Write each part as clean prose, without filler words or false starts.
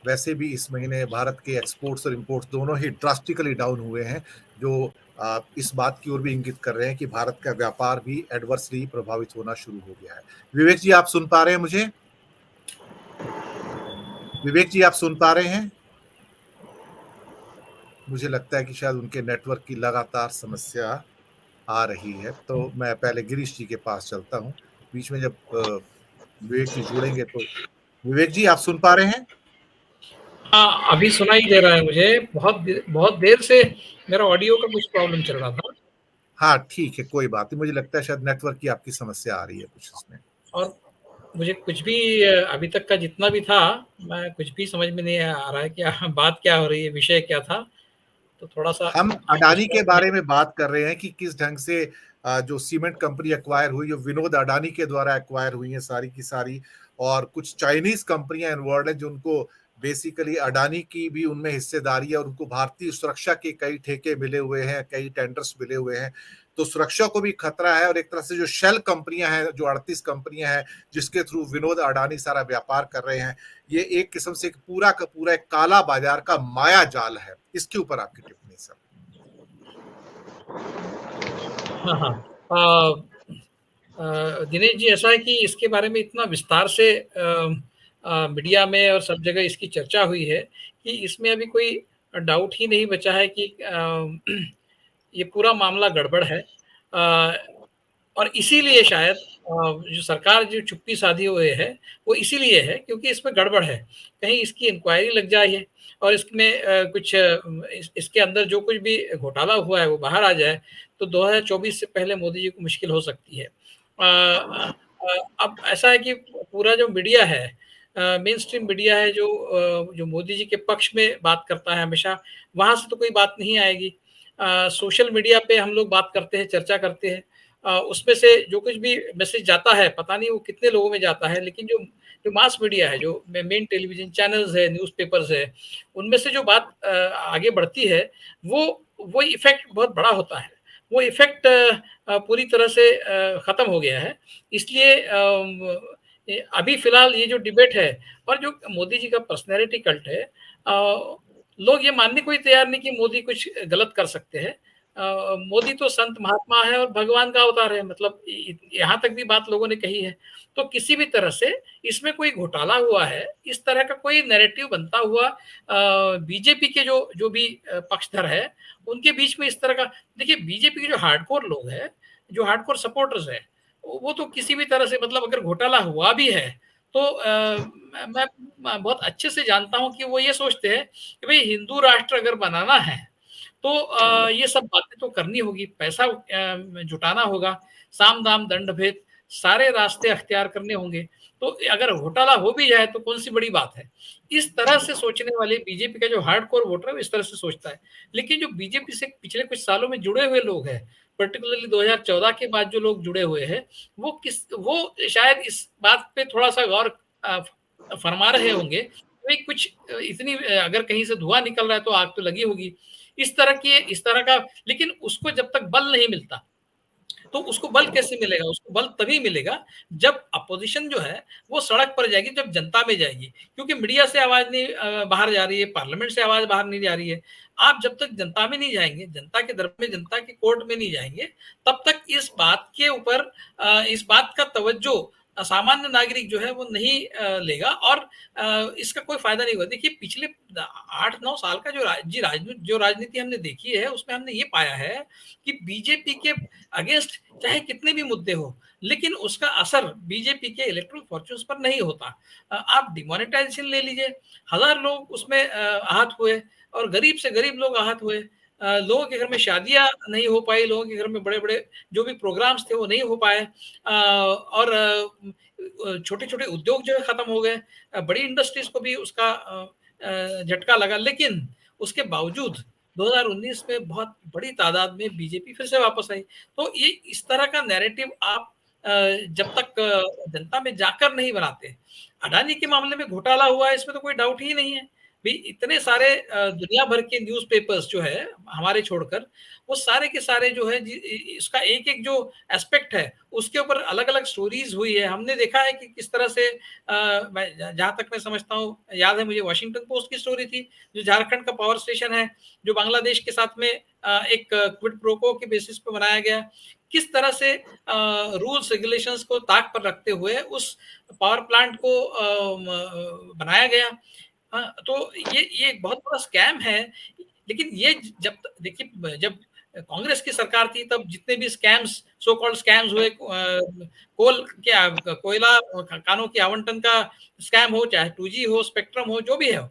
वैसे भी इस महीने भारत के एक्सपोर्ट्स और इंपोर्ट्स दोनों ही ड्रास्टिकली डाउन हुए हैं, जो इस बात की ओर भी इंगित कर रहे हैं कि भारत का व्यापार भी एडवर्सली प्रभावित होना शुरू हो गया है। विवेक जी, आप सुन पा रहे हैं मुझे? विवेक जी, आप सुन पा रहे हैं? मुझे लगता है कि शायद उनके नेटवर्क की लगातार समस्या आ रही है, तो मैं पहले गिरीश जी के पास चलता हूँ। बीच में जब विवेक जी जुड़ेंगे तो विवेक जी, आप सुन पा रहे हैं? हाँ, अभी सुनाई दे रहा है मुझे। बहुत देर से मेरा ऑडियो का कुछ प्रॉब्लम चल रहा था। हाँ, ठीक है, कोई बात नहीं। मुझे लगता है शायद नेटवर्क की आपकी समस्या आ रही है कुछ इसमें। और मुझे कुछ भी अभी तक का जितना भी था, मैं कुछ भी समझ में नहीं आ रहा है कि बात क्या हो रही है, विषय क्या था? तो थोड़ा-सा हम आप अडानी उसको के मुझे। बारे में बात कर रहे हैं कि किस ढंग से जो सीमेंट कंपनी एक्वायर हुई, जो विनोद अडानी के द्वारा एक्वायर हुई हैं सारी की सारी, और कुछ चाइनीज़ कंपनियाँ इन्वॉल्वड हैं, जिनको बेसिकली अडानी की भी उनमें हिस्सेदारी है और उनको भारतीय सुरक्षा के कई ठेके मिले हुए हैं, कई टेंडर्स मिले हुए हैं। तो सुरक्षा को भी खतरा है और एक तरह से जो शेल कंपनियाँ हैं, जो 38 कंपनियाँ हैं, जिसके थ्रू विनोद अडानी सारा व्यापार कर रहे हैं, ये एक किस्म से एक पूरा का पूरा एक काला बाज़ार का माया जाल है। इसके ऊपर आपकी टिप्पणी सर? हाँ, हाँ। दिनेश जी, ऐसा है कि इसके बारे में इतना विस्तार से मीडिया में और सब जगह इसकी चर्चा हुई है कि इसमें अभी कोई डाउट ही नहीं बचा है कि ये पूरा मामला गड़बड़ है। अ, और इसीलिए शायद जो सरकार जो चुप्पी साधी हुई है, वो इसीलिए है क्योंकि इसमें गड़बड़ है। कहीं इसकी इंक्वायरी लग जाए और इसमें कुछ इसके अंदर जो कुछ भी घोटाला हुआ है वो बाहर आ जाए, तो 2024 से पहले मोदी जी को मुश्किल हो सकती है। अब ऐसा है कि पूरा जो मीडिया है, मेन स्ट्रीम मीडिया है, जो मोदी जी के पक्ष में बात करता है हमेशा, वहाँ से तो कोई बात नहीं आएगी। सोशल मीडिया पे हम लोग बात करते हैं, चर्चा करते हैं। उसमें से जो कुछ भी मैसेज जाता है, पता नहीं वो कितने लोगों में जाता है, लेकिन जो जो मास मीडिया है, जो मेन टेलीविज़न चैनल्स है, न्यूज़पेपर्स है, उनमें से जो बात आगे बढ़ती है, वो इफ़ेक्ट बहुत बड़ा होता है। वो इफ़ेक्ट पूरी तरह से खत्म हो गया है। इसलिए अभी फ़िलहाल ये जो डिबेट है और जो मोदी जी का पर्सनैलिटी कल्ट है, लोग ये मानने को ही तैयार नहीं कि मोदी कुछ गलत कर सकते हैं। मोदी तो संत महात्मा है और भगवान का अवतार है, मतलब यहाँ तक भी बात लोगों ने कही है। तो किसी भी तरह से इसमें कोई घोटाला हुआ है, इस तरह का कोई नैरेटिव बनता हुआ बीजेपी के जो जो भी पक्षधर है, उनके बीच में इस तरह का। देखिए, बीजेपी के जो हार्डकोर लोग हैं, जो हार्डकोर सपोर्टर्स हैं, वो तो किसी भी तरह से, मतलब अगर घोटाला हुआ भी है, तो मैं बहुत अच्छे से जानता हूँ कि वो ये सोचते हैं कि भई हिंदू राष्ट्र अगर बनाना है, तो ये सब बातें तो करनी होगी, पैसा जुटाना होगा, साम-दाम, दंड-भेद सारे रास्ते अख्तियार करने होंगे। तो अगर घोटाला हो भी जाए तो कौन-सी बड़ी बात है? इस तरह से सोचने वाले बीजेपी का जो हार्डकोर वोटर है, वो इस तरह से सोचता है। लेकिन जो बीजेपी से पिछले कुछ सालों में जुड़े हुए लोग हैं, पर्टिकुलरली 2014 के बाद जो लोग जुड़े हुए हैं, वो शायद इस बात पे थोड़ा-सा गौर अ, फरमा रहे होंगे, भई कुछ इतनी अगर कहीं से धुआँ निकल रहा है तो आग तो लगी होगी। इस तरह का। लेकिन उसको जब तक बल नहीं मिलता, तो उसको बल कैसे मिलेगा? उसको बल तभी मिलेगा जब अपोज़िशन जो है वो सड़क पर जाएगी, जब जनता में जाएगी। क्योंकि मीडिया से आवाज़ नहीं बाहर जा रही है, पार्लियामेंट से आवाज़ बाहर नहीं जा रही है। आप जब तक जनता में नहीं जाएँगे, जनता के दर में, जनता के कोर्ट में नहीं जाएँगे, तब तक इस बात के ऊपर इस बात का तवज्जो सामान्य नागरिक जो है वो नहीं लेगा और इसका कोई फ़ायदा नहीं होगा। देखिए, पिछले 8-9 साल का जो राजनीति हमने देखी है, उसमें हमने ये पाया है कि बीजेपी के अगेंस्ट चाहे कितने भी मुद्दे हो, लेकिन उसका असर बीजेपी के इलेक्टोरल फॉर्च्यून्स पर नहीं होता। आप डिमोनेटाइजेशन ले लीजिए, हजार लोग उसमें आहत हुए और गरीब से गरीब लोग आहत हुए। लोगों के घर में शादियां नहीं हो पाई, लोगों के घर में बड़े बड़े जो भी प्रोग्राम्स थे वो नहीं हो पाए, और छोटे छोटे उद्योग जो है खत्म हो गए। बड़ी इंडस्ट्रीज को भी उसका झटका लगा, लेकिन उसके बावजूद 2019 में बहुत बड़ी तादाद में बीजेपी फिर से वापस आई। तो ये इस तरह का नैरेटिव आप जब तक जनता में जाकर नहीं बनाते। अडानी के मामले में घोटाला हुआ है, इसमें तो कोई डाउट ही नहीं है। भी इतने सारे दुनिया भर के न्यूज़पेपर्स जो है हमारे छोड़कर, वो सारे के सारे जो है इसका एक-एक जो एस्पेक्ट है, उसके ऊपर अलग-अलग स्टोरीज़ हुई है। हमने देखा है कि किस तरह से मैं जहाँ तक मैं समझता हूँ, याद है मुझे वॉशिंगटन पोस्ट की स्टोरी थी, जो झारखंड का पावर स्टेशन है, जो बांग्लादेश के साथ में एक क्विड प्रो क्वो के बेसिस पे बनाया गया। किस तरह से रूल्स रेगुलेशंस को ताक पर रखते हुए उस पावर प्लांट को बनाया गया। तो ये एक बहुत बड़ा स्कैम है। लेकिन ये जब देखिए जब कांग्रेस की सरकार थी तब जितने भी स्कैम्स सो कॉल्ड स्कैम्स हुए कोयला खानों के आवंटन का स्कैम हो, चाहे 2G हो, स्पेक्ट्रम हो, जो भी है,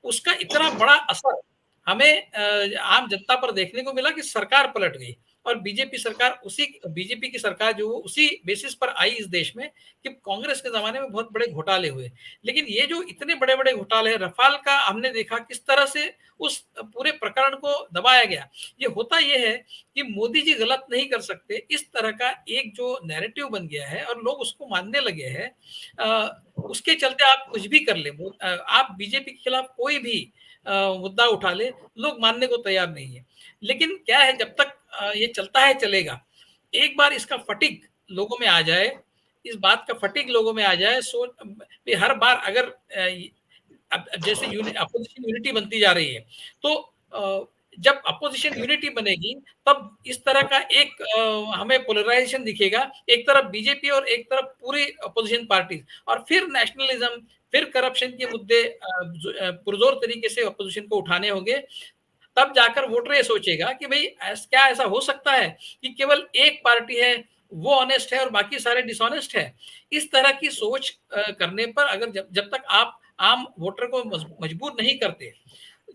उसका इतना बड़ा असर हमें आम जनता पर देखने को मिला कि सरकार पलट गई और बीजेपी की सरकार जो उसी बेसिस पर आई इस देश में कि कांग्रेस के ज़माने में बहुत बड़े घोटाले हुए। लेकिन ये जो इतने बड़े-बड़े घोटाले हैं, रफाल का हमने देखा किस तरह से उस पूरे प्रकरण को दबाया गया। ये होता ये है कि मोदी जी गलत नहीं कर सकते, इस तरह का एक जो नैरेटिव बन गया है और लोग उसको मानने लगे हैं। उसके चलते आप कुछ भी कर लें, आप बीजेपी के खिलाफ कोई भी मुद्दा उठा लें, लोग मानने को तैयार नहीं है। लेकिन क्या है जब तक ये चलता है चलेगा। एक बार इसका फटीग लोगों में आ जाए, इस बात का फटीग लोगों में आ जाए हर बार अगर अब जैसे अपोजिशन यूनिटी बनती जा रही है, तो जब अपोजिशन यूनिटी बनेगी तब इस तरह का एक हमें पोलराइजेशन दिखेगा, एक तरफ बीजेपी और एक तरफ पूरी अपोजिशन पार्टी और फिर नेशनलिज्म, फिर करप्शन के मुद्दे पुरजोर तरीके से अपोजिशन को उठाने होंगे। तब जाकर वोटर ये सोचेगा कि भई क्या ऐसा हो सकता है कि केवल एक पार्टी है, वो ऑनेस्ट है और बाकी सारे डिसऑनेस्ट है। इस तरह की सोच करने पर अगर जब जब तक आप आम वोटर को मजबूर नहीं करते,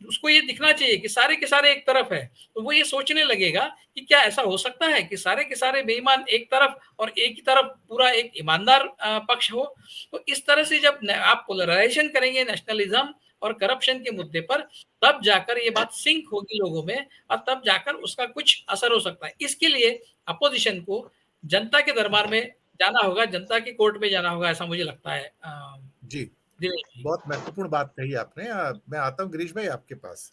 उसको ये दिखना चाहिए कि सारे के सारे एक तरफ है, तो वो ये सोचने लगेगा कि क्या ऐसा हो सकता है कि सारे के सारे बेईमान एक तरफ और एक ही तरफ पूरा एक ईमानदार पक्ष हो। तो इस तरह से जब आप पोलराइजेशन करेंगे नेशनलिज्म और करप्शन के मुद्दे पर, तब जाकर ये बात सिंक होगी लोगों में और तब जाकर उसका कुछ असर हो सकता है। इसके लिए अपोजिशन को जनता के दरबार में जाना होगा, जनता की कोर्ट में जाना होगा, ऐसा मुझे लगता है। जी, दिनेश जी। बहुत महत्वपूर्ण बात कही आपने। मैं आता हूँ गिरीश भाई आपके पास।